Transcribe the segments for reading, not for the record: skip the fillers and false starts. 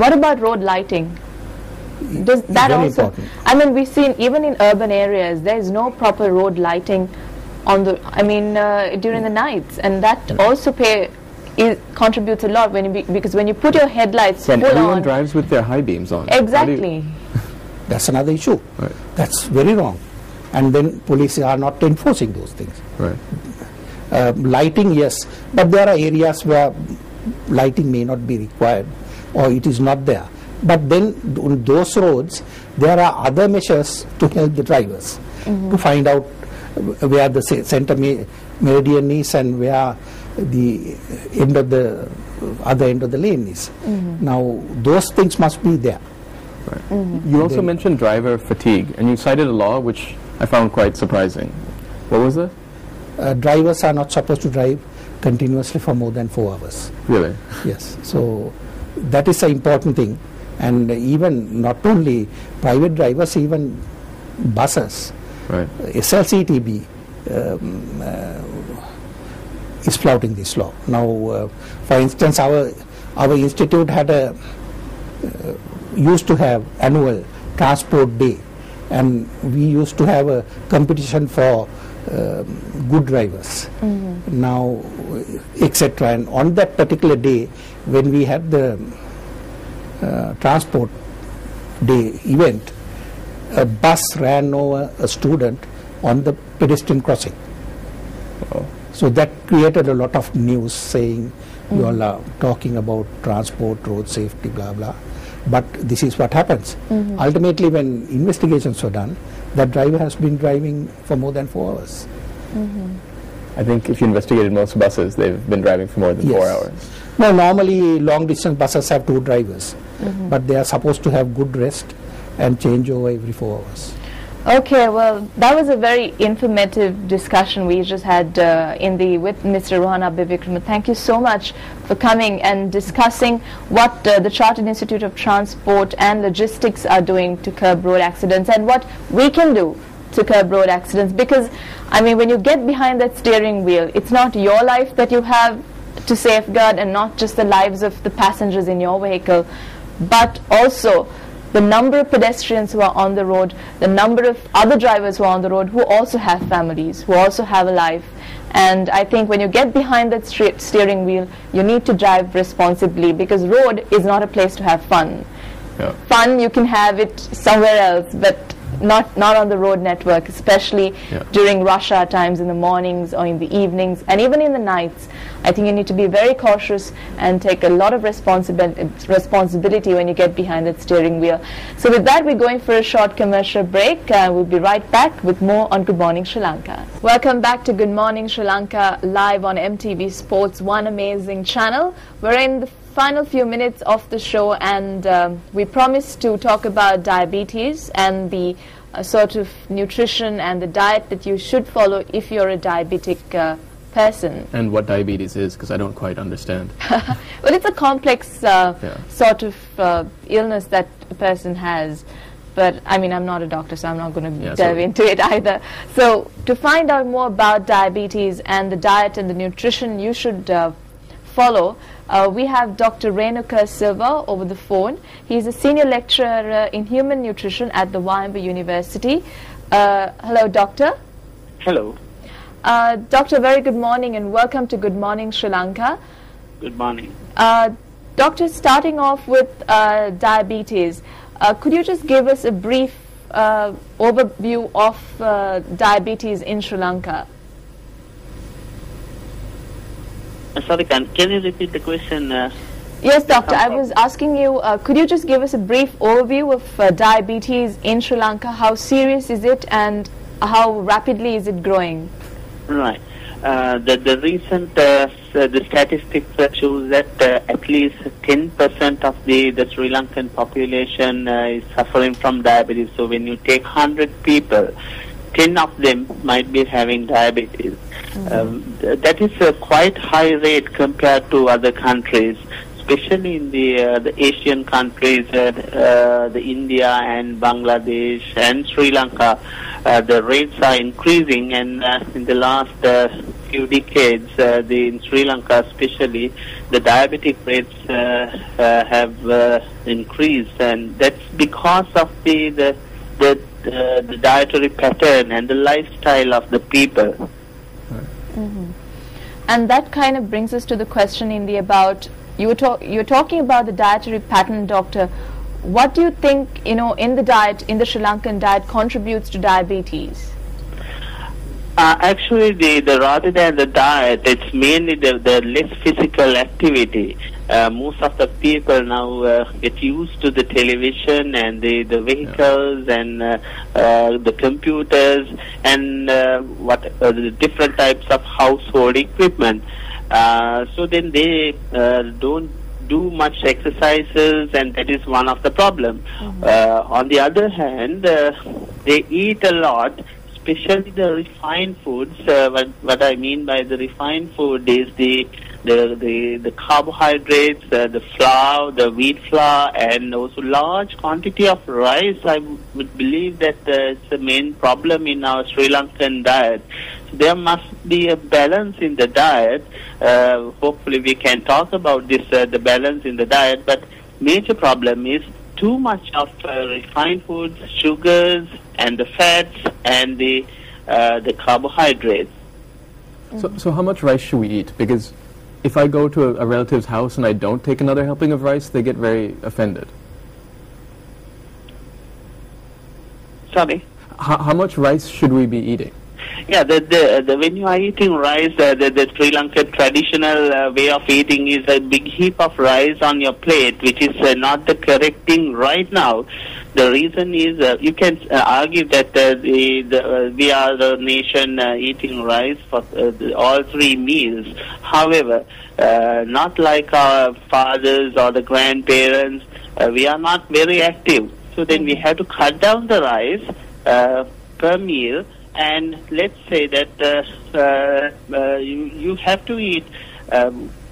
What about road lighting? Does that Very also? important. I mean, we've seen even in urban areas there is no proper road lighting on the. I mean, during the nights, and that also contributes a lot when you because when you put your headlights And full everyone on. drives with their high beams on. Exactly. That's another issue. Right. That's very wrong. And then police are not enforcing those things. Right. Lighting, yes, but there are areas where lighting may not be required or it is not there. But then on those roads, there are other measures to help the drivers to find out where the center meridian is and where the end of the other end of the lane is. Now, those things must be there. Right. You also mentioned driver fatigue, and you cited a law which I found quite surprising. What was that? Drivers are not supposed to drive continuously for more than 4 hours. Really? Yes, so that is an important thing. And even not only private drivers, even buses, Right. SLCTB is flouting this law. Now, for instance, our institute had used to have annual transport day, and we used to have a competition for good drivers. Now, etc. And on that particular day, when we had the transport day event, a bus ran over a student on the pedestrian crossing. Oh. So that created a lot of news saying you all are talking about transport, road safety, blah blah. But this is what happens. Ultimately, when investigations were done, that driver has been driving for more than 4 hours. I think if you investigated most buses, they've been driving for more than 4 hours. No, normally long distance buses have 2 drivers, but they are supposed to have good rest and change over every 4 hours. Okay, well, that was a very informative discussion we just had with Mr. Rohan Abhivikram. Thank you so much for coming and discussing what the Chartered Institute of Transport and Logistics are doing to curb road accidents and what we can do to curb road accidents. Because, I mean, when you get behind that steering wheel, it's not your life that you have to safeguard and not just the lives of the passengers in your vehicle, but also the number of pedestrians who are on the road, the number of other drivers who are on the road who also have families, who also have a life. And I think when you get behind that steering wheel, you need to drive responsibly, because road is not a place to have fun. Yeah. Fun, you can have it somewhere else, but not on the road network, especially during rush hour times in the mornings or in the evenings and even in the nights. I think you need to be very cautious and take a lot of responsibility when you get behind that steering wheel. So with that, we're going for a short commercial break. We'll be right back with more on Good Morning Sri Lanka. Welcome back to Good Morning Sri Lanka, live on MTV Sports One Amazing channel. We're in the final few minutes of the show, and we promised to talk about diabetes and the sort of nutrition and the diet that you should follow if you're a diabetic person. And what diabetes is, because I don't quite understand. Well, it's a complex sort of illness that a person has. But, I mean, I'm not a doctor, so I'm not going to delve into it either. So, to find out more about diabetes and the diet and the nutrition you should follow, we have Dr. Renuka Silva over the phone. He's a senior lecturer in human nutrition at the Waimbah University. Hello, doctor. Hello. Doctor, very good morning and welcome to Good Morning Sri Lanka. Good morning. Doctor, starting off with diabetes, could you just give us a brief overview of diabetes in Sri Lanka? Sorry, can you repeat the question? Yes, doctor, I was asking you, could you just give us a brief overview of diabetes in Sri Lanka? How serious is it and how rapidly is it growing? Right. The recent the statistics shows that at least 10% of the Sri Lankan population is suffering from diabetes. So when you take 100 people, 10 of them might be having diabetes. That is a quite high rate compared to other countries, especially in the Asian countries, the India and Bangladesh and Sri Lanka. The rates are increasing, and in the last few decades, in Sri Lanka especially, the diabetic rates have increased, and that's because of the dietary pattern and the lifestyle of the people. Mm-hmm. And that kind of brings us to the question, Indy, about you're talking about the dietary pattern, Doctor. What do you think, in the diet, in the Sri Lankan diet, contributes to diabetes? Actually, the rather than the diet, it's mainly the less physical activity. Most of the people now get used to the television and the vehicles and the computers and the different types of household equipment. So then they don't do much exercises, and that is one of the problems. On the other hand, they eat a lot, especially the refined foods. What I mean by the refined food is the carbohydrates, the flour, the wheat flour, and also large quantity of rice. I would believe that it's the main problem in our Sri Lankan diet. So there must be a balance in the diet. Hopefully we can talk about this, the balance in the diet, but major problem is too much of refined foods, sugars, and the fats, and the carbohydrates. So how much rice should we eat? Because if I go to a relative's house and I don't take another helping of rice, they get very offended. Sorry? How much rice should we be eating? Yeah, when you are eating rice, the Sri Lankan traditional way of eating is a big heap of rice on your plate, which is not the correct thing right now. The reason is you can argue that we are the nation eating rice for all three meals. However, not like our fathers or the grandparents, we are not very active. So then we have to cut down the rice per meal. And let's say that you have to eat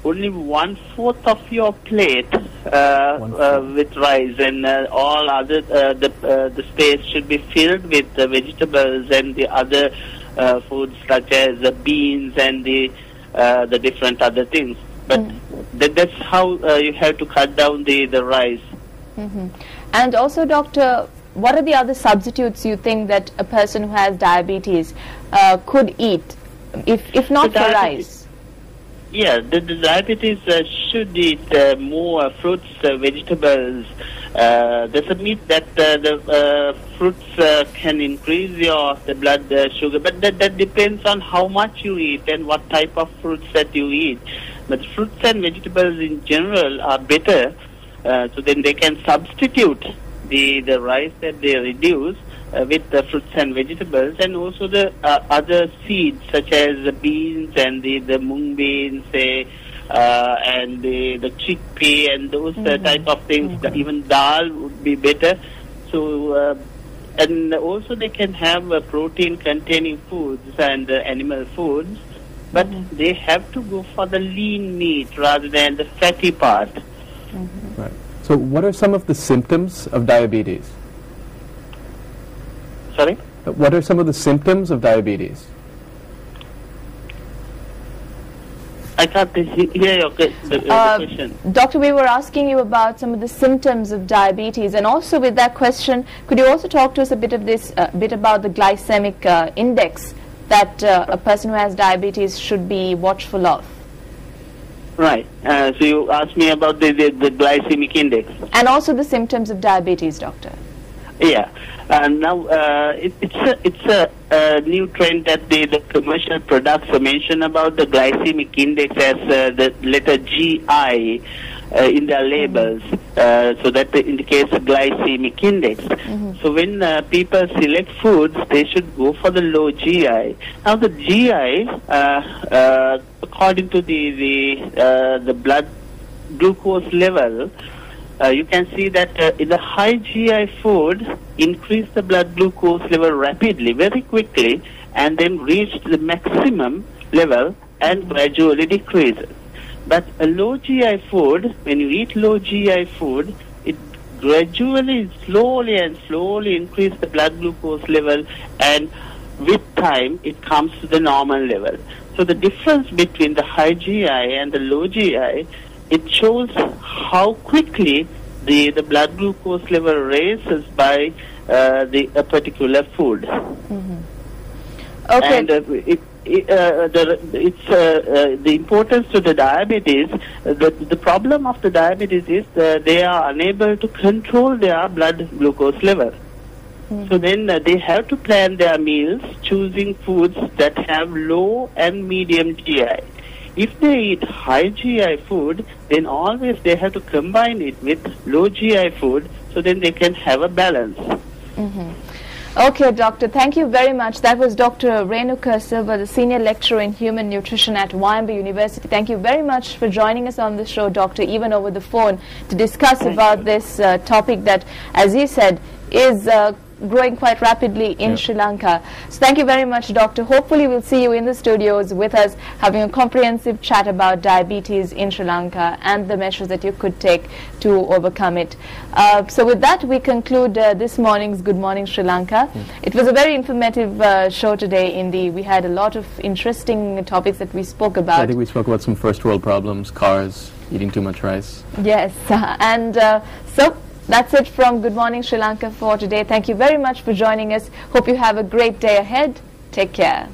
only 1/4 of your plate with rice, and all other the space should be filled with vegetables and the other foods such as the beans and the different other things. But that's how you have to cut down the rice. And also, Doctor, what are the other substitutes you think that a person who has diabetes could eat, if not for rice? Yeah, the diabetes should eat more fruits, vegetables. There's a myth that the fruits can increase the blood sugar, but that depends on how much you eat and what type of fruits that you eat. But fruits and vegetables in general are better, so then they can substitute the rice that they reduce with the fruits and vegetables, and also the other seeds such as the beans and the mung beans, and the chickpea and those type of things. Even dal would be better. So and also they can have protein containing foods and animal foods, but they have to go for the lean meat rather than the fatty part. Right. So what are some of the symptoms of diabetes? Sorry? What are some of the symptoms of diabetes? I can't hear your question. Doctor, we were asking you about some of the symptoms of diabetes, and also with that question, could you also talk to us a bit about the glycemic index that a person who has diabetes should be watchful of? Right. So you asked me about the glycemic index. And also the symptoms of diabetes, Doctor. Yeah. Now it's a new trend that the commercial products mention about the glycemic index as the letter GI in their labels, so that indicates a glycemic index. So when people select foods, they should go for the low GI. Now the GI, according to the blood glucose level, you can see that in the high GI food increase the blood glucose level rapidly, very quickly, and then reach the maximum level and gradually decreases. But a low GI food, when you eat low GI food, it gradually, slowly increase the blood glucose level, and with time it comes to the normal level. So the difference between the high GI and the low GI, it shows how quickly the blood glucose level raises by a particular food. Okay. And the importance to the diabetes, the problem of the diabetes is that they are unable to control their blood glucose level. So then they have to plan their meals choosing foods that have low and medium GI. If they eat high GI food, then always they have to combine it with low GI food, so then they can have a balance. Okay, Doctor, thank you very much. That was Dr. Renuka Silva, the Senior Lecturer in Human Nutrition at YMB University. Thank you very much for joining us on the show, Doctor, even over the phone, to discuss about this topic that, as you said, is growing quite rapidly in Sri Lanka. So thank you very much, Doctor. Hopefully we'll see you in the studios with us having a comprehensive chat about diabetes in Sri Lanka and the measures that you could take to overcome it. So with that, we conclude this morning's Good Morning Sri Lanka. It was a very informative show today. We had a lot of interesting topics that we spoke about. I think we spoke about some first world problems, cars, eating too much rice. Yes, and so that's it from Good Morning Sri Lanka for today. Thank you very much for joining us. Hope you have a great day ahead. Take care.